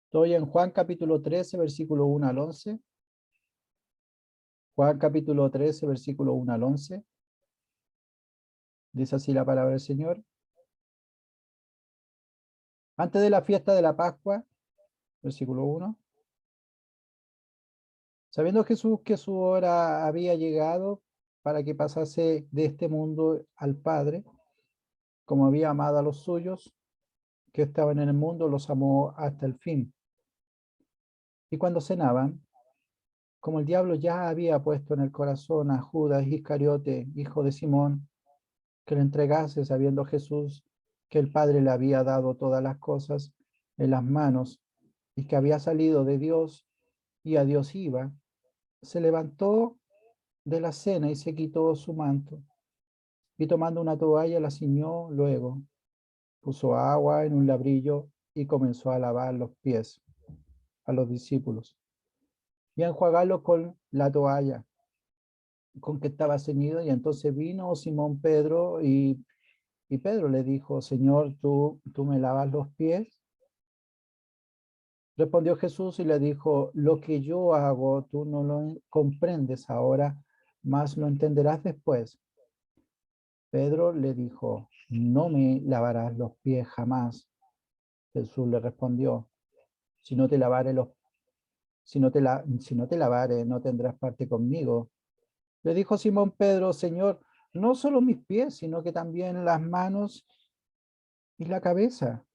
Estoy en Juan capítulo 13, versículo 1 al 11. Juan capítulo 13, versículo 1 al 11. Dice así la palabra del Señor. Antes de la fiesta de la Pascua, versículo 1, sabiendo Jesús que su hora había llegado para que pasase de este mundo al Padre, como había amado a los suyos que estaban en el mundo, los amó hasta el fin. Y cuando cenaban, como el diablo ya había puesto en el corazón a Judas Iscariote, hijo de Simón, que le entregase, sabiendo Jesús que el Padre le había dado todas las cosas en las manos y que había salido de Dios y a Dios iba, se levantó de la cena y se quitó su manto, y tomando una toalla la ciñó luego, puso agua en un labrillo y comenzó a lavar los pies a los discípulos y a enjuagarlos con la toalla con que estaba ceñido. Y entonces vino Simón Pedro y Pedro le dijo, Señor, ¿tú me lavas los pies? Respondió Jesús y le dijo, lo que yo hago tú no lo comprendes ahora, mas lo entenderás después. Pedro le dijo, no me lavarás los pies jamás. Jesús le respondió, si no te lavare si no te lavare, no tendrás parte conmigo. Le dijo Simón Pedro, Señor, no solo mis pies, sino que también las manos y la cabeza.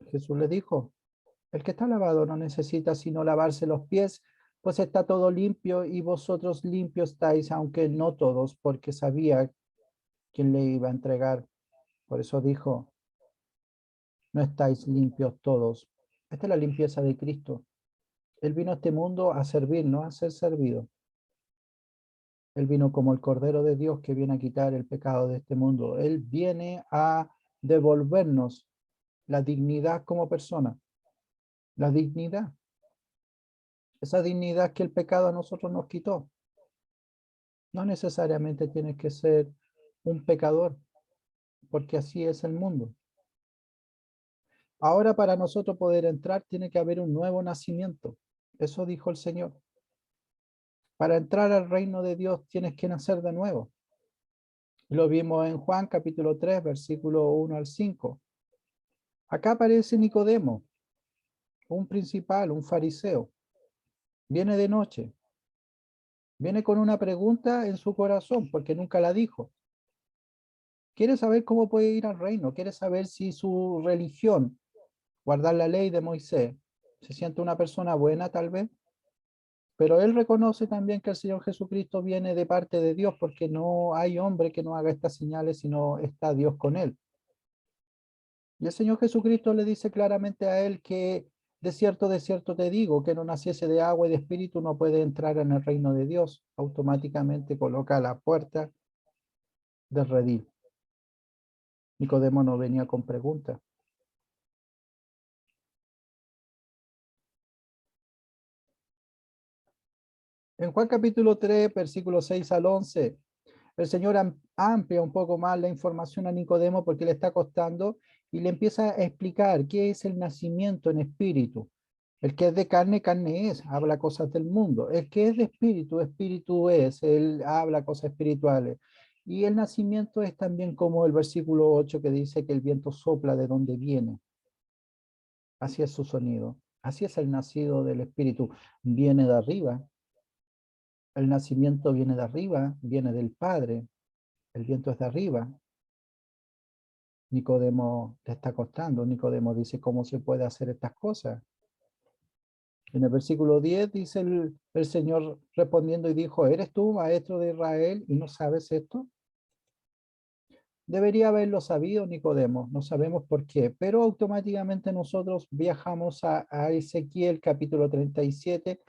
Jesús le dijo, el que está lavado no necesita sino lavarse los pies, pues está todo limpio y vosotros limpios estáis, aunque no todos, porque sabía quién le iba a entregar. Por eso dijo, no estáis limpios todos. Esta es la limpieza de Cristo. Él vino a este mundo a servir, no a ser servido. Él vino como el Cordero de Dios que viene a quitar el pecado de este mundo. Él viene a devolvernos la dignidad como persona. La dignidad. Esa dignidad que el pecado a nosotros nos quitó. No necesariamente tienes que ser un pecador, porque así es el mundo. Ahora para nosotros poder entrar tiene que haber un nuevo nacimiento. Eso dijo el Señor. Para entrar al reino de Dios tienes que nacer de nuevo. Lo vimos en Juan capítulo 3, versículo 1 al 5. Acá aparece Nicodemo, un principal, un fariseo. Viene de noche. Viene con una pregunta en su corazón, porque nunca la dijo. Quiere saber cómo puede ir al reino. Quiere saber si su religión, guardar la ley de Moisés, se siente una persona buena tal vez. Pero él reconoce también que el Señor Jesucristo viene de parte de Dios, porque no hay hombre que no haga estas señales, sino está Dios con él. Y el Señor Jesucristo le dice claramente a él que de cierto te digo, que no naciese de agua y de espíritu no puede entrar en el reino de Dios. Automáticamente coloca la puerta del redil. Nicodemo no venía con preguntas. En Juan capítulo 3, versículos 6 al 11, el Señor amplia un poco más la información a Nicodemo porque le está costando y le empieza a explicar qué es el nacimiento en espíritu. El que es de carne, carne es, habla cosas del mundo. El que es de espíritu, espíritu es, él habla cosas espirituales. Y el nacimiento es también como el versículo 8 que dice que el viento sopla de donde viene. Así es su sonido. Así es el nacido del espíritu. Viene de arriba. El nacimiento viene de arriba, viene del Padre. El viento es de arriba. Nicodemo le está costando. Nicodemo dice, ¿cómo se puede hacer estas cosas? En el versículo 10 dice el Señor respondiendo y dijo, ¿eres tú maestro de Israel y no sabes esto? Debería haberlo sabido Nicodemo, no sabemos por qué, pero automáticamente nosotros viajamos a Ezequiel capítulo 37,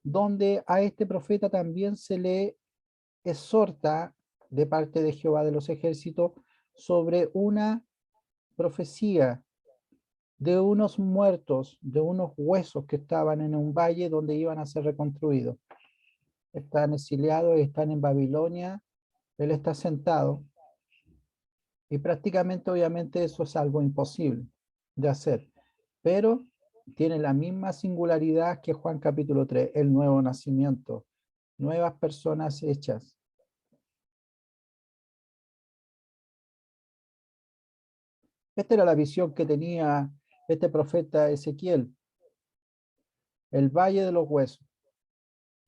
donde a este profeta también se le exhorta de parte de Jehová de los ejércitos sobre una profecía de unos muertos, de unos huesos que estaban en un valle donde iban a ser reconstruidos. Están exiliados, están en Babilonia, él está sentado y prácticamente obviamente eso es algo imposible de hacer, pero tiene la misma singularidad que Juan capítulo 3, el nuevo nacimiento, nuevas personas hechas. Esta era la visión que tenía este profeta Ezequiel, el valle de los huesos.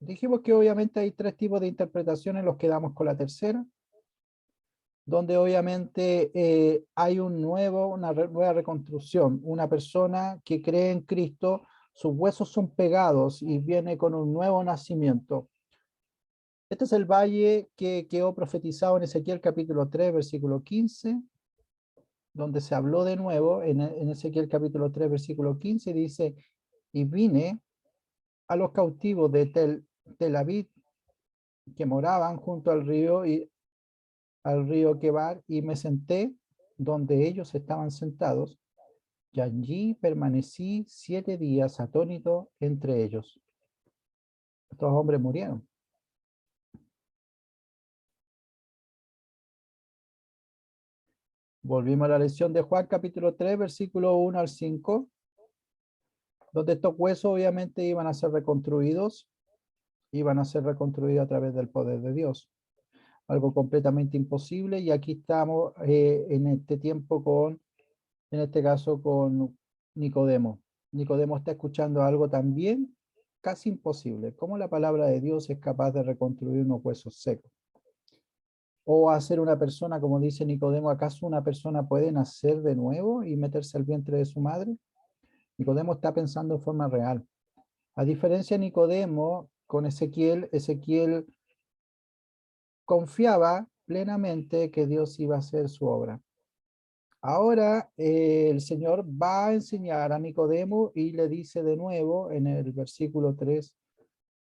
Dijimos que obviamente hay tres tipos de interpretaciones, los quedamos con la tercera, donde obviamente hay una nueva reconstrucción, una persona que cree en Cristo sus huesos son pegados y viene con un nuevo nacimiento. Este es el valle que quedó profetizado en Ezequiel capítulo 3, versículo 15, donde se habló de nuevo en Ezequiel capítulo 3, versículo 15, dice, y vine a los cautivos de Tel Aviv que moraban junto al río Quebar, y me senté donde ellos estaban sentados, y allí permanecí 7 días atónito entre ellos. Estos hombres murieron. Volvimos a la lección de Juan capítulo 3, versículo 1 al 5, donde estos huesos obviamente iban a ser reconstruidos a través del poder de Dios. Algo completamente imposible, y aquí estamos en este tiempo en este caso con Nicodemo. Nicodemo está escuchando algo también casi imposible. ¿Cómo la palabra de Dios es capaz de reconstruir unos huesos secos? O hacer una persona, como dice Nicodemo, ¿acaso una persona puede nacer de nuevo y meterse al vientre de su madre? Nicodemo está pensando en forma real. A diferencia de Nicodemo, con Ezequiel, Ezequiel confiaba plenamente que Dios iba a hacer su obra. Ahora el Señor va a enseñar a Nicodemo y le dice de nuevo en el versículo 3,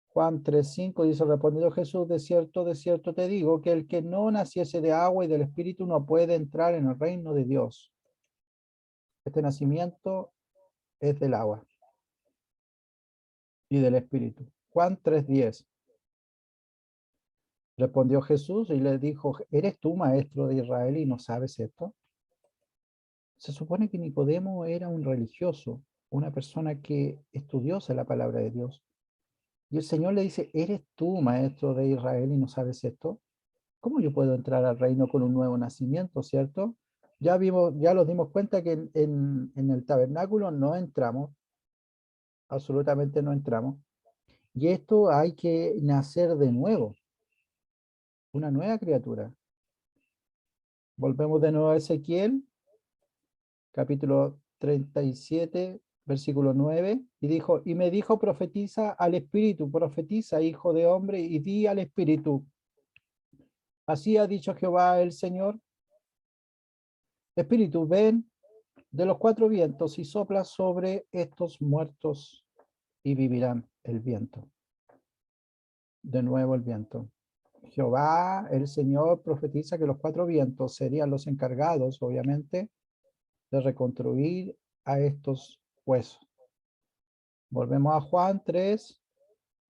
Juan 3:5, dice, respondió Jesús, de cierto te digo, que el que no naciese de agua y del Espíritu no puede entrar en el reino de Dios. Este nacimiento es del agua y del Espíritu. Juan 3:10. Respondió Jesús y le dijo, ¿eres tú maestro de Israel y no sabes esto? Se supone que Nicodemo era un religioso, una persona que estudiosa la palabra de Dios. Y el Señor le dice, ¿eres tú maestro de Israel y no sabes esto? ¿Cómo yo puedo entrar al reino con un nuevo nacimiento, cierto? Ya nos dimos cuenta que en el tabernáculo no entramos, absolutamente no entramos. Y esto hay que nacer de nuevo, una nueva criatura. Volvemos de nuevo a Ezequiel, capítulo 37, versículo 9, y dijo, y me dijo, profetiza al Espíritu, profetiza, hijo de hombre, y di al Espíritu. Así ha dicho Jehová el Señor. Espíritu, ven de los 4 vientos y sopla sobre estos muertos y vivirán. El viento. De nuevo el viento. Jehová, el Señor, profetiza que los 4 vientos serían los encargados, obviamente, de reconstruir a estos huesos. Volvemos a Juan 3,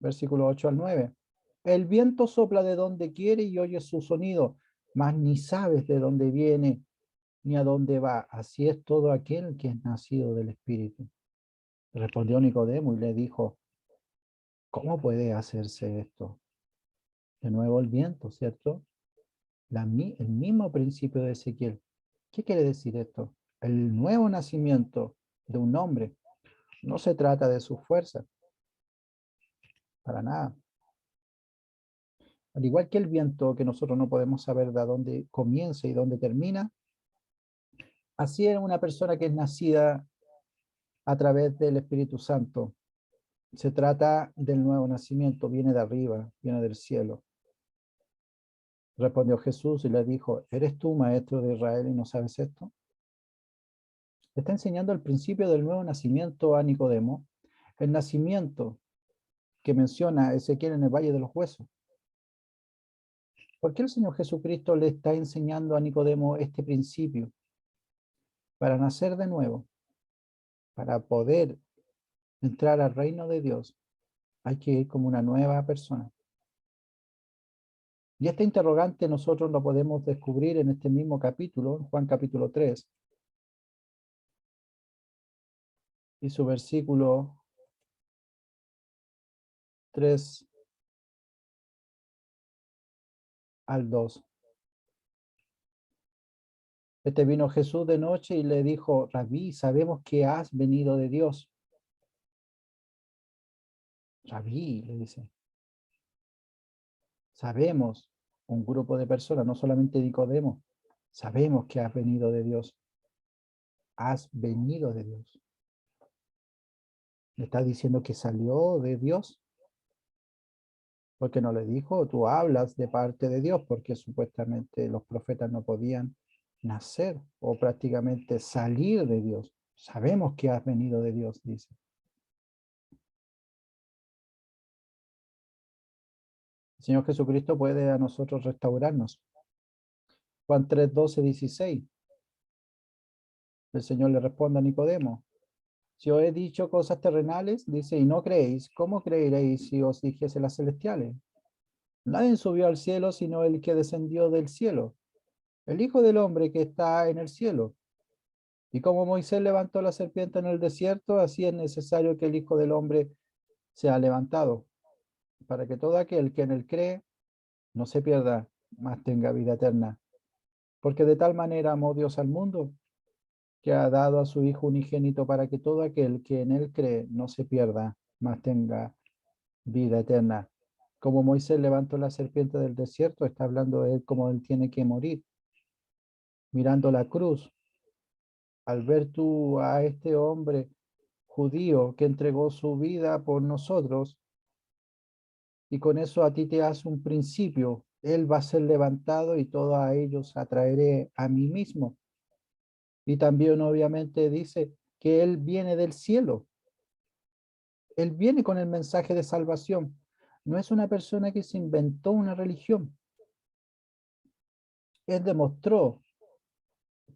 versículo 8 al 9. El viento sopla de donde quiere y oyes su sonido, mas ni sabes de dónde viene ni a dónde va. Así es todo aquel que es nacido del Espíritu. Respondió Nicodemo y le dijo, ¿cómo puede hacerse esto? De nuevo el viento, ¿cierto? El mismo principio de Ezequiel. ¿Qué quiere decir esto? El nuevo nacimiento de un hombre no se trata de su fuerza, para nada. Al igual que el viento, que nosotros no podemos saber de dónde comienza y dónde termina, así es una persona que es nacida a través del Espíritu Santo. Se trata del nuevo nacimiento, viene de arriba, viene del cielo. Respondió Jesús y le dijo, ¿eres tú maestro de Israel y no sabes esto? Está enseñando el principio del nuevo nacimiento a Nicodemo, el nacimiento que menciona Ezequiel en el Valle de los Huesos. ¿Por qué el Señor Jesucristo le está enseñando a Nicodemo este principio? Para nacer de nuevo, para poder entrar al reino de Dios, hay que ir como una nueva persona. Y este interrogante nosotros lo podemos descubrir en este mismo capítulo, Juan capítulo 3, y su versículo 3 al 2. Vino Jesús de noche y le dijo, Rabí, sabemos que has venido de Dios. Rabí, le dice, sabemos, un grupo de personas, no solamente Nicodemo, sabemos que has venido de Dios. Has venido de Dios. ¿Le está diciendo que salió de Dios? Porque no le dijo, tú hablas de parte de Dios, porque supuestamente los profetas no podían nacer o prácticamente salir de Dios. Sabemos que has venido de Dios, dice. El Señor Jesucristo puede a nosotros restaurarnos. Juan 3, 12, 16. El Señor le responde a Nicodemo, si os he dicho cosas terrenales, dice, y no creéis, ¿cómo creeréis si os dijese las celestiales? Nadie subió al cielo sino el que descendió del cielo, el Hijo del Hombre que está en el cielo. Y como Moisés levantó la serpiente en el desierto, así es necesario que el Hijo del Hombre sea levantado, para que todo aquel que en él cree no se pierda, mas tenga vida eterna. Porque de tal manera amó Dios al mundo, que ha dado a su Hijo unigénito para que todo aquel que en él cree no se pierda, mas tenga vida eterna. Como Moisés levantó la serpiente del desierto, está hablando de él como él tiene que morir, mirando la cruz. Al ver tú a este hombre judío que entregó su vida por nosotros, y con eso a ti te hace un principio, él va a ser levantado y todos a ellos atraeré a mí mismo. Y también obviamente dice que él viene del cielo, él viene con el mensaje de salvación. No es una persona que se inventó una religión. Él demostró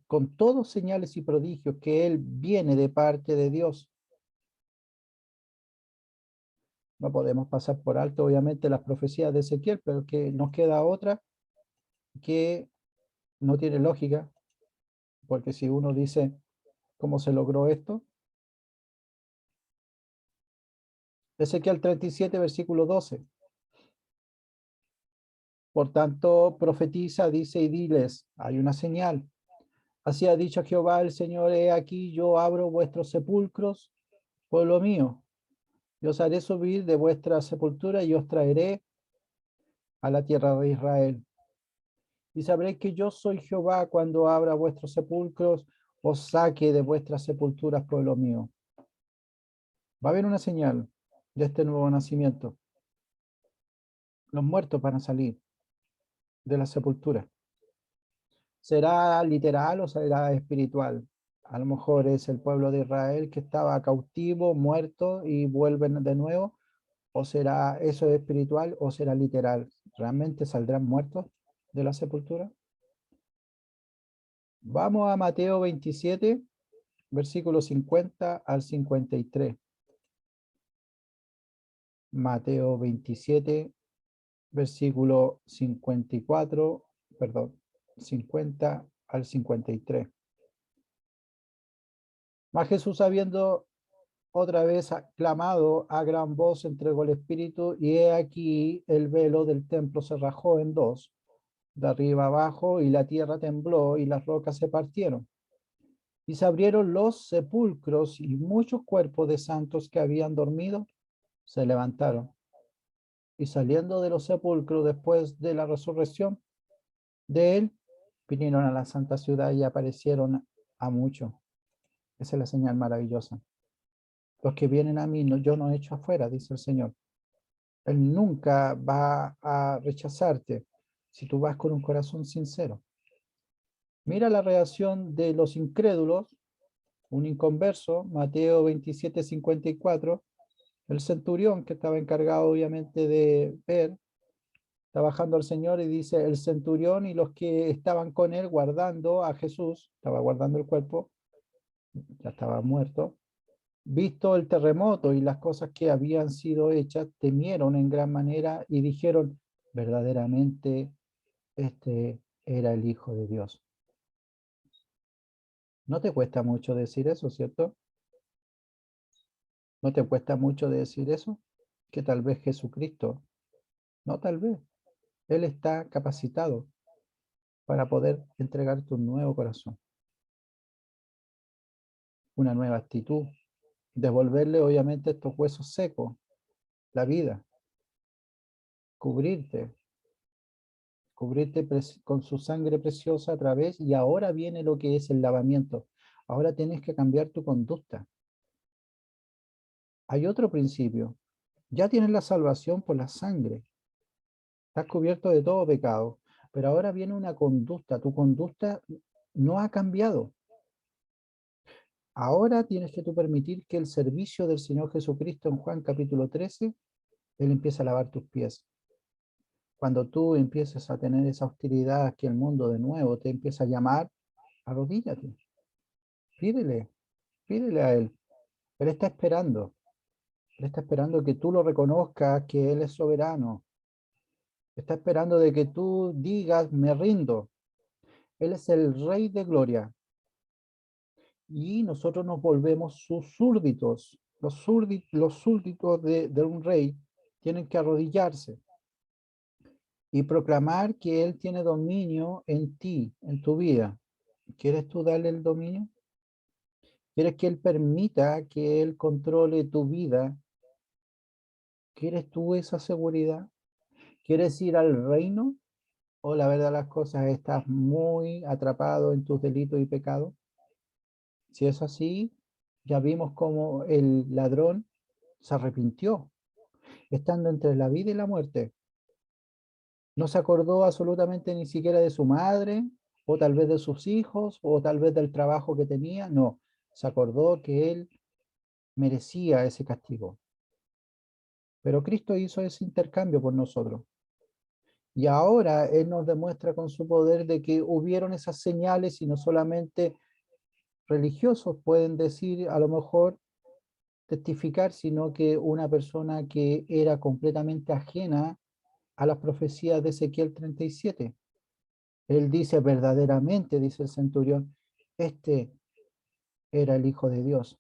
con todos señales y prodigios que él viene de parte de Dios. No podemos pasar por alto, obviamente, las profecías de Ezequiel, pero que nos queda otra que no tiene lógica, porque si uno dice cómo se logró esto, Ezequiel 37, versículo 12. Por tanto, profetiza, dice, y diles, hay una señal. Así ha dicho Jehová el Señor, he aquí yo abro vuestros sepulcros, pueblo mío, y os haré subir de vuestra sepultura y os traeré a la tierra de Israel. Y sabréis que yo soy Jehová cuando abra vuestros sepulcros, os saque de vuestras sepulturas, pueblo mío. Va a haber una señal de este nuevo nacimiento. Los muertos van a salir de la sepultura. ¿Será literal o será espiritual? A lo mejor es el pueblo de Israel que estaba cautivo, muerto y vuelven de nuevo. ¿O será eso espiritual o será literal? ¿Realmente saldrán muertos de la sepultura? Vamos a Mateo 27, versículos 50 al 53. Mateo 27, versículo 54, perdón, 50 al 53. Mas Jesús, habiendo otra vez clamado a gran voz, entregó el espíritu, y he aquí el velo del templo se rajó en dos, de arriba abajo, y la tierra tembló, y las rocas se partieron. Y se abrieron los sepulcros, y muchos cuerpos de santos que habían dormido se levantaron. Y saliendo de los sepulcros después de la resurrección de él, vinieron a la santa ciudad y aparecieron a muchos. Esa es la señal maravillosa. Los que vienen a mí, no, yo no echo afuera, dice el Señor. Él nunca va a rechazarte si tú vas con un corazón sincero. Mira la reacción de los incrédulos, un inconverso, Mateo 27, 54, el centurión que estaba encargado obviamente de ver, está bajando al Señor y dice, el centurión y los que estaban con él guardando a Jesús, estaba guardando el cuerpo, ya estaba muerto, visto el terremoto y las cosas que habían sido hechas, temieron en gran manera y dijeron, verdaderamente este era el Hijo de Dios. No te cuesta mucho decir eso, ¿cierto? ¿No te cuesta mucho decir eso? Que tal vez Jesucristo, no tal vez, Él está capacitado para poder entregarte un nuevo corazón, una nueva actitud, devolverle obviamente estos huesos secos, la vida, cubrirte, cubrirte con su sangre preciosa a través, y ahora viene lo que es el lavamiento. Ahora tienes que cambiar tu conducta. Hay otro principio. Ya tienes la salvación por la sangre. Estás cubierto de todo pecado. Pero ahora viene una conducta. Tu conducta no ha cambiado. Ahora tienes que tú permitir que el servicio del Señor Jesucristo en Juan capítulo 13, Él empieza a lavar tus pies. Cuando tú empieces a tener esa hostilidad que el mundo de nuevo te empieza a llamar, arrodíllate. Pídele, pídele a Él. Él está esperando. Él está esperando que tú lo reconozcas, que Él es soberano. Está esperando de que tú digas, me rindo. Él es el Rey de Gloria. Y nosotros nos volvemos sus súbditos. Los súbditos de un rey tienen que arrodillarse y proclamar que Él tiene dominio en ti, en tu vida. ¿Quieres tú darle el dominio? ¿Quieres que Él permita que Él controle tu vida? ¿Quieres tú esa seguridad? ¿Quieres ir al reino? ¿O la verdad de las cosas estás muy atrapado en tus delitos y pecados? Si es así, ya vimos cómo el ladrón se arrepintió, estando entre la vida y la muerte. No se acordó absolutamente ni siquiera de su madre, o tal vez de sus hijos, o tal vez del trabajo que tenía. No, se acordó que él merecía ese castigo. Pero Cristo hizo ese intercambio por nosotros. Y ahora Él nos demuestra con su poder de que hubieron esas señales y no solamente religiosos pueden decir, a lo mejor testificar, sino que una persona que era completamente ajena a las profecías de Ezequiel 37. Él dice verdaderamente, dice el centurión, este era el Hijo de Dios.